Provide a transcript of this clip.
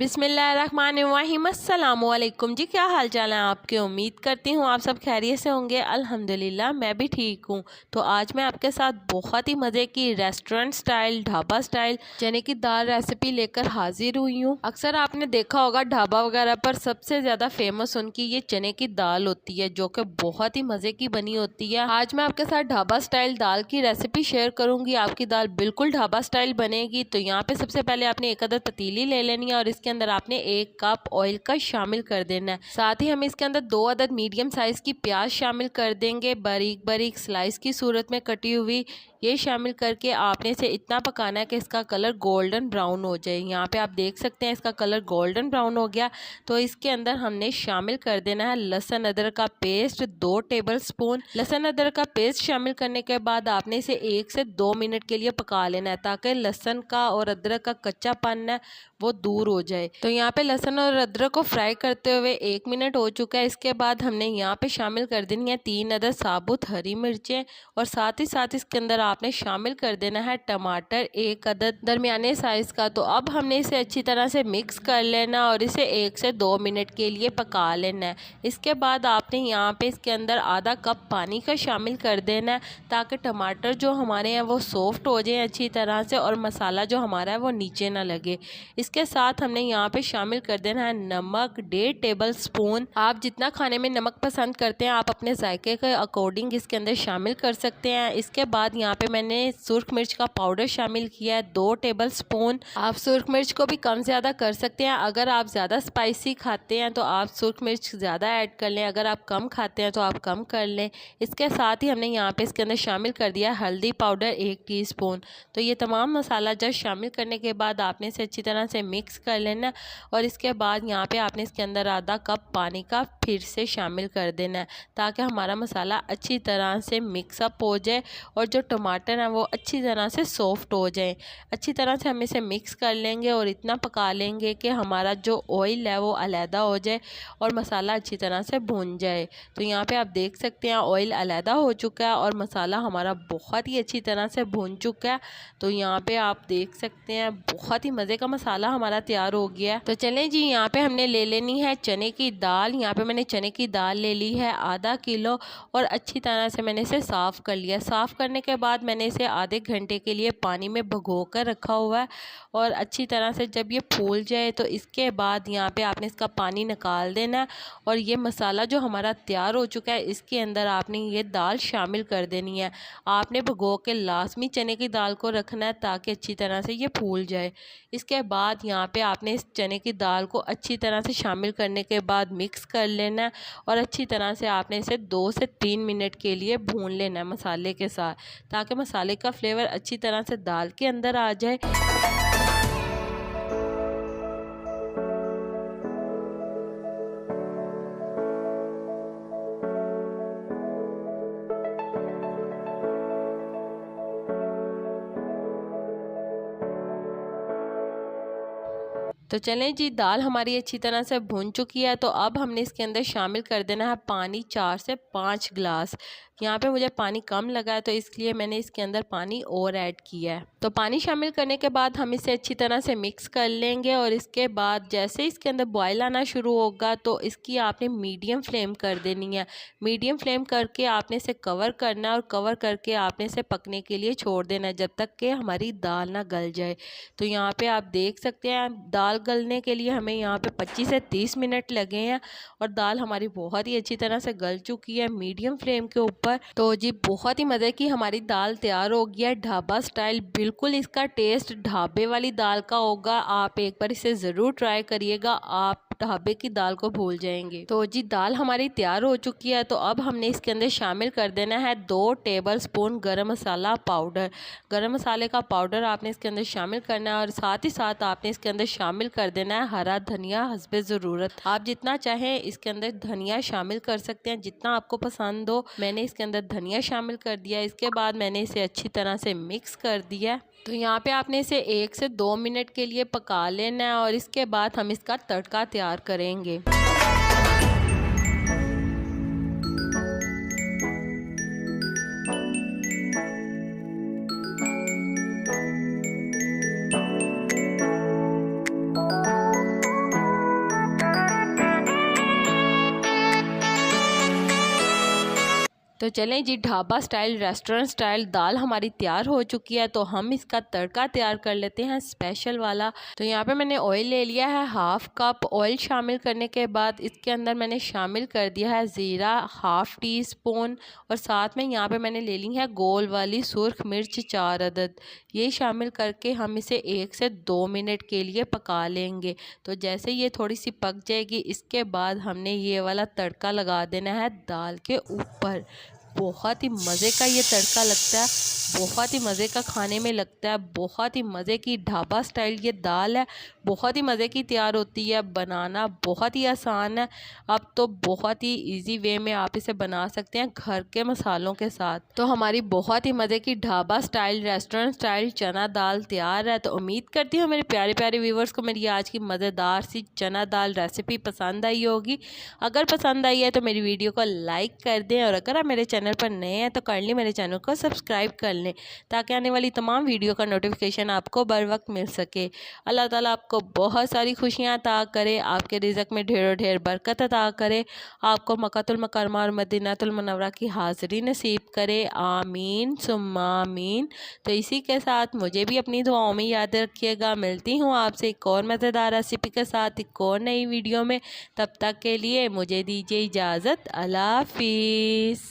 बिस्मिल्लाहिर्रहमानिर्रहीम। अस्सलामुअलैकुम जी, क्या हाल चाल है आपके। उम्मीद करती हूँ आप सब खैरियत से होंगे। अल्हम्दुलिल्लाह मैं भी ठीक हूँ। तो आज मैं आपके साथ बहुत ही मज़े की रेस्टोरेंट स्टाइल, ढाबा स्टाइल चने की दाल रेसिपी लेकर हाजिर हुई हूँ। अक्सर आपने देखा होगा ढाबा वगैरह पर सबसे ज़्यादा फेमस उनकी ये चने की दाल होती है, जो कि बहुत ही मज़े की बनी होती है। आज मैं आपके साथ ढाबा स्टाइल दाल की रेसिपी शेयर करूँगी। आपकी दाल बिल्कुल ढाबा स्टाइल बनेगी। तो यहाँ पे सबसे पहले आपने एक अदद पतीली ले लेनी है और इसके अंदर आपने 1 कप ऑयल का शामिल कर देना है। साथ ही हम इसके अंदर 2 अदद मीडियम साइज की प्याज शामिल कर देंगे, बारीक बारीक स्लाइस की सूरत में कटी हुई। ये शामिल करके आपने इसे इतना पकाना है कि इसका कलर गोल्डन ब्राउन हो जाए। यहाँ पे आप देख सकते हैं इसका कलर गोल्डन ब्राउन हो गया। तो इसके अंदर हमने शामिल कर देना है लहसुन अदरक का पेस्ट 2 टेबल स्पून। लहसुन अदरक का पेस्ट शामिल करने के बाद आपने इसे 1 से 2 मिनट के लिए पका लेना है, ताकि लहसुन का और अदरक का कच्चापन है वो दूर हो जाए। तो यहाँ पे लहसुन और अदरक को फ्राई करते हुए 1 मिनट हो चुका है। इसके बाद हमने यहाँ पे शामिल कर देनी है 3 अदद साबुत हरी मिर्चें और साथ ही साथ इसके अंदर आपने शामिल कर देना है टमाटर 1 अदद दरमियाने साइज का। तो अब हमने इसे अच्छी तरह से मिक्स कर लेना और इसे 1 से 2 मिनट के लिए पका लेना है। इसके बाद आपने यहाँ पे इसके अंदर आधा कप पानी का शामिल कर देना है, ताकि टमाटर जो हमारे हैं वो सॉफ्ट हो जाए अच्छी तरह से और मसाला जो हमारा है वो नीचे ना लगे। इसके साथ हमने यहाँ पे शामिल कर देना है नमक 1.5 टेबल स्पून। आप जितना खाने में नमक पसंद करते हैं आप अपने जायके के अकॉर्डिंग इसके अंदर शामिल कर सकते हैं। इसके बाद यहाँ पे मैंने सुर्ख मिर्च का पाउडर शामिल किया है 2 टेबल स्पून। आप सुर्ख मिर्च को भी कम ज़्यादा कर सकते हैं। अगर आप ज़्यादा स्पाइसी खाते हैं तो आप सुर्ख मिर्च ज़्यादा ऐड कर लें, अगर आप कम खाते हैं तो आप कम कर लें। इसके साथ ही हमने यहाँ पे इसके अंदर शामिल कर दिया हल्दी पाउडर 1 टीस्पून। तो ये तमाम मसाला जब शामिल करने के बाद आपने इसे अच्छी तरह से मिक्स कर लेना और इसके बाद यहाँ पे आपने इसके अंदर आधा कप पानी का फिर से शामिल कर देना है, ताकि हमारा मसाला अच्छी तरह से मिक्सअप हो जाए और जो टमाटर है वो अच्छी तरह से सॉफ्ट हो जाए। अच्छी तरह से हम इसे मिक्स कर लेंगे और इतना पका लेंगे कि हमारा जो ऑयल है वो अलहदा हो जाए और मसाला अच्छी तरह से भून जाए। तो यहाँ पे आप देख सकते हैं ऑयल अलहदा हो चुका है और मसाला हमारा बहुत ही अच्छी तरह से भून चुका है। तो यहाँ पे आप देख सकते हैं बहुत ही मज़े का मसाला हमारा तैयार हो गया है। तो चलें जी, यहाँ पे हमने ले लेनी है चने की दाल। यहाँ पे मैंने चने की दाल ले ली है आधा किलो और अच्छी तरह से मैंने इसे साफ़ कर लिया। साफ़ करने के बाद मैंने इसे आधे घंटे के लिए पानी में भिगो कर रखा हुआ है और अच्छी तरह से जब ये फूल जाए तो इसके बाद यहाँ पे आपने इसका पानी निकाल देना है और ये मसाला जो हमारा तैयार हो चुका है इसके अंदर आपने ये दाल शामिल कर देनी है। आपने भिगो के लाजमी चने की दाल को रखना है ताकि अच्छी तरह से ये फूल जाए। इसके बाद यहाँ पे आपने इस चने की दाल को अच्छी तरह से शामिल करने के बाद मिक्स कर लेना है और अच्छी तरह से आपने इसे 2 से 3 मिनट के लिए भून लेना है मसाले के साथ, ताकि मसाले का फ्लेवर अच्छी तरह से दाल के अंदर आ जाए। तो चलें जी, दाल हमारी अच्छी तरह से भून चुकी है। तो अब हमने इसके अंदर शामिल कर देना है पानी 4 से 5 गिलास। यहाँ पे मुझे पानी कम लगा है तो इसलिए मैंने इसके अंदर पानी और ऐड किया है। तो पानी शामिल करने के बाद हम इसे अच्छी तरह से मिक्स कर लेंगे और इसके बाद जैसे इसके अंदर बॉयल आना शुरू होगा तो इसकी आपने मीडियम फ्लेम कर देनी है। मीडियम फ्लेम करके आपने इसे कवर करना है और कवर करके आपने इसे पकने के लिए छोड़ देना है जब तक कि हमारी दाल ना गल जाए। तो यहाँ पे आप देख सकते हैं दाल गलने के लिए हमें यहाँ पे 25 से 30 मिनट लगे हैं और दाल हमारी बहुत ही अच्छी तरह से गल चुकी है मीडियम फ्लेम के ऊपर। तो जी बहुत ही मज़े की हमारी दाल तैयार हो गया है ढाबा स्टाइल। बिल्कुल इसका टेस्ट ढाबे वाली दाल का होगा। आप एक बार इसे ज़रूर ट्राई करिएगा, आप ढाबे की दाल को भूल जाएंगे। तो जी दाल हमारी तैयार हो चुकी है। तो अब हमने इसके अंदर शामिल कर देना है 2 टेबल स्पून गरम मसाला पाउडर। गरम मसाले का पाउडर आपने इसके अंदर शामिल करना है और साथ ही साथ आपने इसके अंदर शामिल कर देना है हरा धनिया हस्बे ज़रूरत। आप जितना चाहें इसके अंदर धनिया शामिल कर सकते हैं, जितना आपको पसंद हो। मैंने इसके अंदर धनिया शामिल कर दिया। इसके बाद मैंने इसे अच्छी तरह से मिक्स कर दिया। तो यहाँ पे आपने इसे 1 से 2 मिनट के लिए पका लेना है और इसके बाद हम इसका तड़का तैयार करेंगे। तो चलें जी, ढाबा स्टाइल रेस्टोरेंट स्टाइल दाल हमारी तैयार हो चुकी है। तो हम इसका तड़का तैयार कर लेते हैं स्पेशल वाला। तो यहाँ पे मैंने ऑयल ले लिया है हाफ़ कप। ऑयल शामिल करने के बाद इसके अंदर मैंने शामिल कर दिया है ज़ीरा हाफ़ टी स्पून, और साथ में यहाँ पे मैंने ले ली है गोल वाली सुर्ख मिर्च 4 अदद। ये शामिल करके हम इसे 1 से 2 मिनट के लिए पका लेंगे। तो जैसे ये थोड़ी सी पक जाएगी, इसके बाद हमने ये वाला तड़का लगा देना है दाल के ऊपर। बहुत ही मज़े का ये तड़का लगता है, बहुत ही मज़े का खाने में लगता है। बहुत ही मज़े की ढाबा स्टाइल ये दाल है, बहुत ही मज़े की तैयार होती है। बनाना बहुत ही आसान है। अब तो बहुत ही इजी वे में आप इसे बना सकते हैं घर के मसालों के साथ। तो हमारी बहुत ही मज़े की ढाबा स्टाइल रेस्टोरेंट स्टाइल चना दाल तैयार है। तो उम्मीद करती हूँ मेरे प्यारे प्यारे व्यूवर्स को मेरी आज की मज़ेदार सी चना दाल रेसिपी पसंद आई होगी। अगर पसंद आई है तो मेरी वीडियो को लाइक कर दें, और अगर आप मेरे चैनल पर नए हैं तो काइंडली मेरे चैनल को सब्सक्राइब कर लें, ताकि आने वाली तमाम वीडियो का नोटिफिकेशन आपको बर वक्त मिल सके। अल्लाह ताला आपको बहुत सारी खुशियाँ अता करे, आपके रिज़्क़ में ढेरों ढेर बरकत अता करे, आपको मक्कातुल मुकर्रमा और मदीनातुल मुनव्वरा की हाज़िरी नसीब करे। आमीन सुम्मा आमीन। तो इसी के साथ मुझे भी अपनी दुआओं में याद रखिएगा। मिलती हूँ आपसे एक और मज़ेदार रेसिपी के साथ एक और नई वीडियो में। तब तक के लिए मुझे दीजिए इजाज़त। अल्लाह हाफ़िज़।